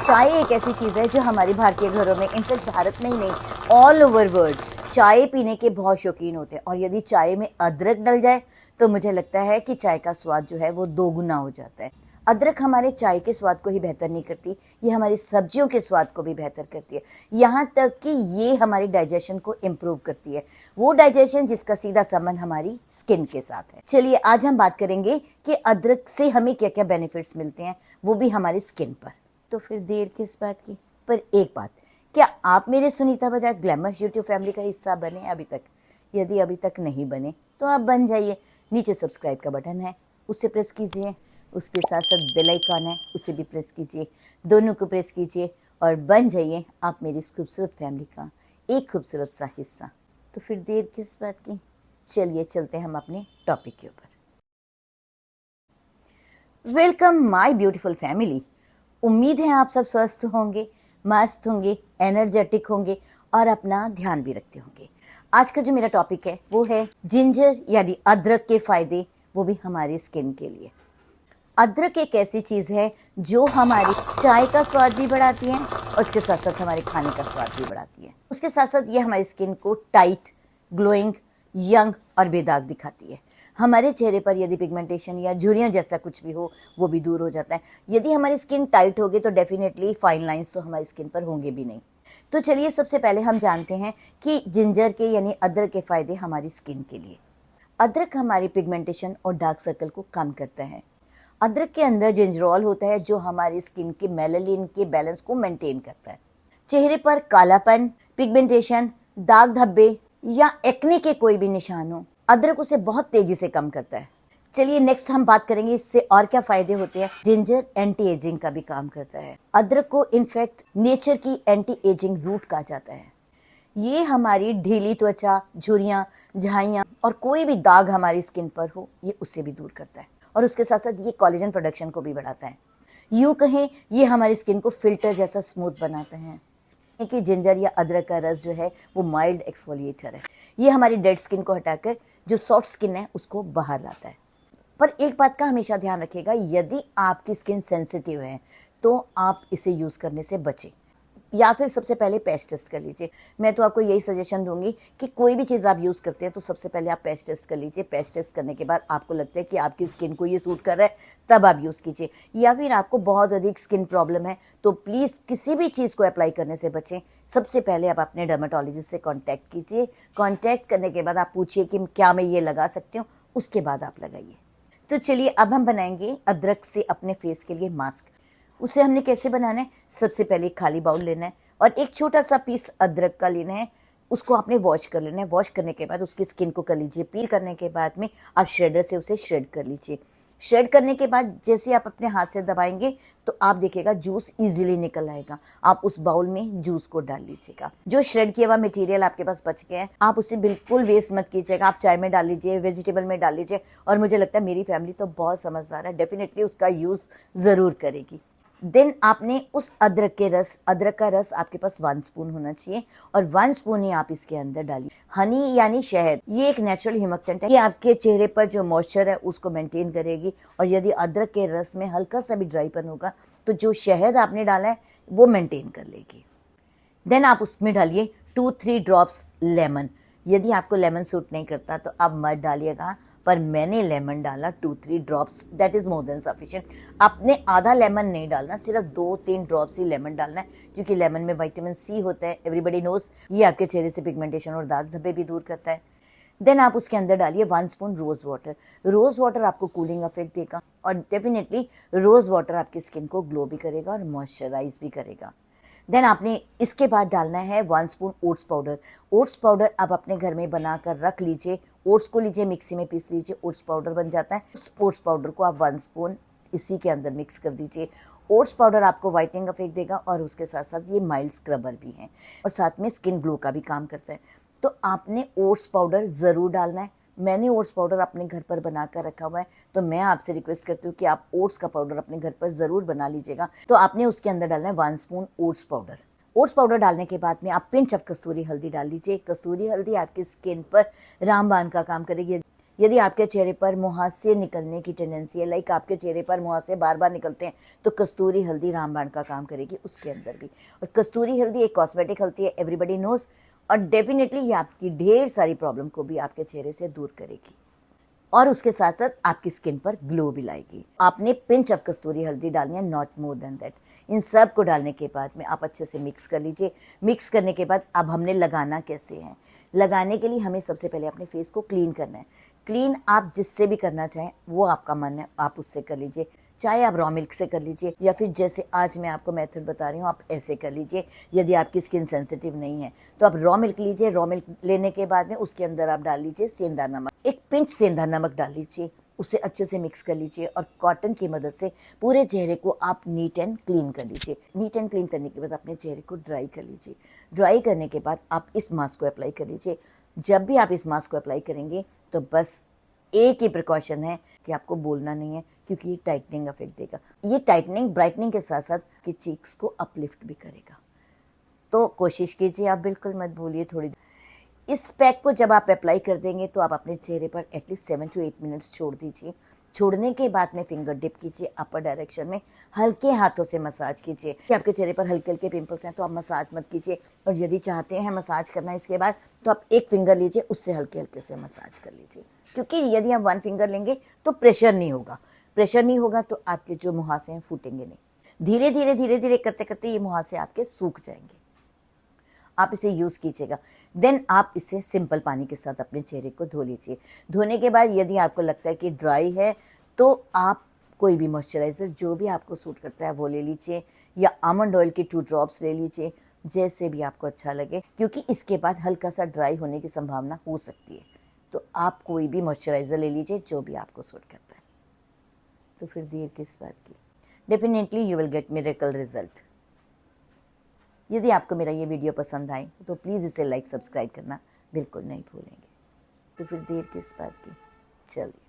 चाय एक ऐसी चीज़ है जो हमारे भारतीय घरों में, इनफैक्ट भारत में ही नहीं, ऑल ओवर वर्ल्ड चाय पीने के बहुत शौकीन होते हैं। और यदि चाय में अदरक डल जाए तो मुझे लगता है कि चाय का स्वाद जो है वो दोगुना हो जाता है। अदरक हमारे चाय के स्वाद को ही बेहतर नहीं करती, ये हमारी सब्जियों के स्वाद को भी बेहतर करती है। यहाँ तक कि ये हमारी डाइजेशन को इम्प्रूव करती है, वो डाइजेशन जिसका सीधा संबंध हमारी स्किन के साथ है। चलिए आज हम बात करेंगे कि अदरक से हमें क्या क्या बेनिफिट्स मिलते हैं, वो भी हमारी स्किन पर। तो फिर देर किस बात की। पर एक बात, क्या आप मेरे Sunita Bajaj glamour YouTube family का हिस्सा बने अभी तक? यदि अभी तक नहीं बने तो आप बन जाइए। नीचे सब्सक्राइब का बटन है, उसे प्रेस कीजिए। उसके साथ साथ बेल आइकन है, उसे भी प्रेस कीजिए। दोनों को प्रेस कीजिए और बन जाइए आप मेरी इस खूबसूरत फैमिली का एक खूबसूरत सा हिस्सा। तो फिर देर किस बात की, चलिए चलते हैं हम अपने टॉपिक के ऊपर। Welcome my beautiful family. उम्मीद है आप सब स्वस्थ होंगे, मस्त होंगे, एनर्जेटिक होंगे और अपना ध्यान भी रखते होंगे। आज का जो मेरा टॉपिक है वो है जिंजर यानी अदरक के फायदे, वो भी हमारी स्किन के लिए। अदरक एक ऐसी चीज़ है जो हमारी चाय का स्वाद भी बढ़ाती है और उसके साथ साथ हमारे खाने का स्वाद भी बढ़ाती है। उसके साथ साथ ये हमारी स्किन को टाइट, ग्लोइंग, यंग और बेदाग दिखाती है। हमारे चेहरे पर यदि पिगमेंटेशन या झुर्रियाँ जैसा कुछ भी हो वो भी दूर हो जाता है। यदि हमारी स्किन टाइट होगी तो डेफिनेटली फाइन लाइंस तो हमारी स्किन पर होंगे भी नहीं। तो चलिए सबसे पहले हम जानते हैं कि जिंजर के यानी अदरक के फायदे हमारी स्किन के लिए। अदरक हमारी पिगमेंटेशन और डार्क सर्कल को कम करता है। अदरक के अंदर जिंजरोल होता है जो हमारी स्किन के मेलानिन के बैलेंस को मेंटेन करता है। चेहरे पर कालापन, पिगमेंटेशन, दाग धब्बे या एक्ने के कोई भी निशान हो, अदरक उसे बहुत तेजी से कम करता है। चलिए नेक्स्ट हम बात करेंगे इससे और क्या फायदे होते हैं। जिंजर एंटी एजिंग का भी काम करता है। अदरक को इनफैक्ट नेचर की एंटी एजिंग रूट कहा जाता है। ये हमारी ढीली त्वचा, झुर्रियाँ, झाइयाँ और कोई भी दाग हमारी स्किन पर हो, ये उससे भी दूर करता है। और उसके साथ साथ ये कोलेजन प्रोडक्शन को भी बढ़ाता है। यूँ कहें ये हमारी स्किन को फिल्टर जैसा स्मूथ बनाता है। कि जिंजर या अदरक का रस जो है वो माइल्ड एक्सफोलिएटर है। ये हमारी डेड स्किन को हटाकर जो सॉफ्ट स्किन है उसको बाहर लाता है। पर एक बात का हमेशा ध्यान रखिएगा, यदि आपकी स्किन सेंसिटिव है तो आप इसे यूज़ करने से बचें, या फिर सबसे पहले पैच टेस्ट कर लीजिए। मैं तो आपको यही सजेशन दूंगी कि कोई भी चीज़ आप यूज़ करते हैं तो सबसे पहले आप पैच टेस्ट कर लीजिए। पैच टेस्ट करने के बाद आपको लगता है कि आपकी स्किन को ये सूट कर रहा है तब आप यूज़ कीजिए। या फिर आपको बहुत अधिक स्किन प्रॉब्लम है तो प्लीज़ किसी भी चीज़ को अप्लाई करने से बचें। सबसे पहले आप अपने डर्मेटोलॉजिस्ट से कॉन्टैक्ट कीजिए। कॉन्टैक्ट करने के बाद आप पूछिए कि क्या मैं ये लगा सकती हूँ, उसके बाद आप लगाइए। तो चलिए अब हम बनाएंगे अदरक से अपने फेस के लिए मास्क। उसे हमने कैसे बनाना है, सबसे पहले एक खाली बाउल लेना है और एक छोटा सा पीस अदरक का लेना है। उसको आपने वॉश कर लेना है। वॉश करने के बाद उसकी स्किन को कर लीजिए पील। करने के बाद में आप श्रेडर से उसे श्रेड कर लीजिए। श्रेड करने के बाद जैसे आप अपने हाथ से दबाएंगे तो आप देखिएगा जूस इजीली निकल आएगा। आप उस बाउल में जूस को डाल लीजिएगा। जो श्रेड किया हुआ मटेरियल आपके पास बच गया है आप उसे बिल्कुल वेस्ट मत कीजिएगा। आप चाय में डाल लीजिए, वेजिटेबल में डाल लीजिए। और मुझे लगता है मेरी फैमिली तो बहुत समझदार है, डेफिनेटली उसका यूज़ ज़रूर करेगी। देन आपने उस अदरक का रस आपके पास 1 स्पून होना चाहिए और 1 स्पून ही आप इसके अंदर डालिए। हनी यानी शहद, ये एक नेचुरल हिमकटेंट है। ये आपके चेहरे पर जो मॉइस्चर है उसको मेंटेन करेगी। और यदि अदरक के रस में हल्का सा भी ड्राईपन होगा तो जो शहद आपने डाला है वो मेंटेन कर लेगी। देन आप उसमें डालिए 2-3 ड्रॉप्स लेमन। यदि आपको लेमन सूट नहीं करता तो आप मत डालिएगा, पर मैंने लेमन डाला 2-3 drops, that is more than sufficient. आपने आधा लेमन नहीं डालना, सिर्फ 2-3 ड्रॉप्स ही लेमन डालना है, क्योंकि लेमन में विटामिन सी होता है। एवरीबडी नोज, ये आपके चेहरे से पिगमेंटेशन और दाग धब्बे भी दूर करता है। देन आप उसके अंदर डालिए 1 spoon rose water. Rose water आपको कूलिंग इफेक्ट देगा और डेफिनेटली रोज़ वाटर आपकी स्किन को ग्लो भी करेगा और मॉइस्चराइज भी करेगा। देन आपने इसके बाद डालना है 1 spoon oats powder. Oats powder आप अपने घर में बना कर रख लीजिए। ओट्स को लीजिए, मिक्सी में पीस लीजिए, ओट्स पाउडर बन जाता है। उस ओट्स पाउडर को आप 1 स्पून इसी के अंदर मिक्स कर दीजिए। ओट्स पाउडर आपको वाइटनिंग इफेक्ट देगा और उसके साथ साथ ये माइल्ड स्क्रबर भी है और साथ में स्किन ग्लो का भी काम करता है। तो आपने ओट्स पाउडर ज़रूर डालना है। मैंने ओट्स पाउडर अपने घर पर बना कर रखा हुआ है, तो मैं आपसे रिक्वेस्ट करती हूँ कि आप ओट्स का पाउडर अपने घर पर ज़रूर बना लीजिएगा। तो आपने उसके अंदर डालना है 1 spoon oats powder. Oats powder डालने के बाद में आप पिंच ऑफ कसूरी हल्दी डाल लीजिए। कसूरी हल्दी आपकी स्किन पर रामबाण का काम करेगी। यदि आपके चेहरे पर मुहासे निकलने की टेंडेंसी है, लाइक आपके चेहरे पर मुहासे बार बार निकलते हैं, तो कस्तूरी हल्दी रामबाण का काम करेगी उसके अंदर भी। और कस्तूरी हल्दी एक कॉस्मेटिक हल्दी है, एवरीबडी नोज, और डेफिनेटली ये आपकी ढेर सारी प्रॉब्लम को भी आपके चेहरे से दूर करेगी और उसके साथ साथ आपकी स्किन पर ग्लो भी लाएगी। आपने पिंच ऑफ कस्तूरी हल्दी डालनी है, नॉट मोर देन दैट। इन सब को डालने के बाद में आप अच्छे से मिक्स कर लीजिए। मिक्स करने के बाद अब हमने लगाना कैसे है। लगाने के लिए हमें सबसे पहले अपने फेस को क्लीन करना है। क्लीन आप जिससे भी करना चाहें, वो आपका मन है, आप उससे कर लीजिए। चाहे आप रॉ मिल्क से कर लीजिए या फिर जैसे आज मैं आपको मेथड बता रही हूँ आप ऐसे कर लीजिए। यदि आपकी स्किन सेंसिटिव नहीं है तो आप रॉ मिल्क लीजिए। रॉ मिल्क लेने के बाद में उसके अंदर आप डाल लीजिए सेंधा नमक, एक पिंच सेंधा नमक डाल लीजिए, उसे अच्छे से मिक्स कर लीजिए और कॉटन की मदद से पूरे चेहरे को आप नीट एंड क्लीन कर लीजिए। नीट एंड क्लीन करने के बाद अपने चेहरे को ड्राई कर लीजिए। ड्राई करने के बाद आप इस मास्क को अप्लाई कर लीजिए। जब भी आप इस मास्क को अप्लाई करेंगे तो बस एक ही प्रिकॉशन है कि आपको बोलना नहीं है, क्योंकि ये टाइटनिंग इफेक्ट देगा। ये टाइटनिंग ब्राइटनिंग के साथ साथ कि चीक्स को अपलिफ्ट भी करेगा। तो कोशिश कीजिए, आप बिल्कुल मत भूलिए। थोड़ी इस पैक को जब आप अप्लाई कर देंगे तो आप अपने चेहरे पर एटलीस्ट 7 to 8 मिनट्स छोड़ दीजिए। छोड़ने के बाद में फिंगर डिप कीजिए अपर डायरेक्शन में, हल्के हाथों से मसाज कीजिए। कि आपके चेहरे पर हल्के हल्के पिंपल्स हैं तो आप मसाज मत कीजिए, और यदि चाहते हैं मसाज करना इसके बाद तो आप एक फिंगर लीजिए, उससे हल्के हल्के से मसाज कर लीजिए। क्योंकि यदि आप 1 फिंगर लेंगे तो प्रेशर नहीं होगा। प्रेशर नहीं होगा तो आपके जो मुहासे हैं फूटेंगे नहीं। धीरे धीरे करते करते ये मुहासे आपके सूख जाएंगे। आप इसे यूज़ कीजिएगा। देन आप इसे सिंपल पानी के साथ अपने चेहरे को धो लीजिए। धोने के बाद यदि आपको लगता है कि ड्राई है तो आप कोई भी मॉइस्चराइज़र जो भी आपको सूट करता है वो ले लीजिए, या आमंड ऑयल की 2 ड्रॉप्स ले लीजिए, जैसे भी आपको अच्छा लगे, क्योंकि इसके बाद हल्का सा ड्राई होने की संभावना हो सकती है। तो आप कोई भी मॉइस्चराइज़र ले लीजिए जो भी आपको सूट करता है। तो फिर देर किस बात की, definitely you will get miracle result. यदि आपको मेरा ये वीडियो पसंद आए तो प्लीज़ इसे लाइक सब्सक्राइब करना बिल्कुल नहीं भूलेंगे। तो फिर देर किस बात की, चलिए।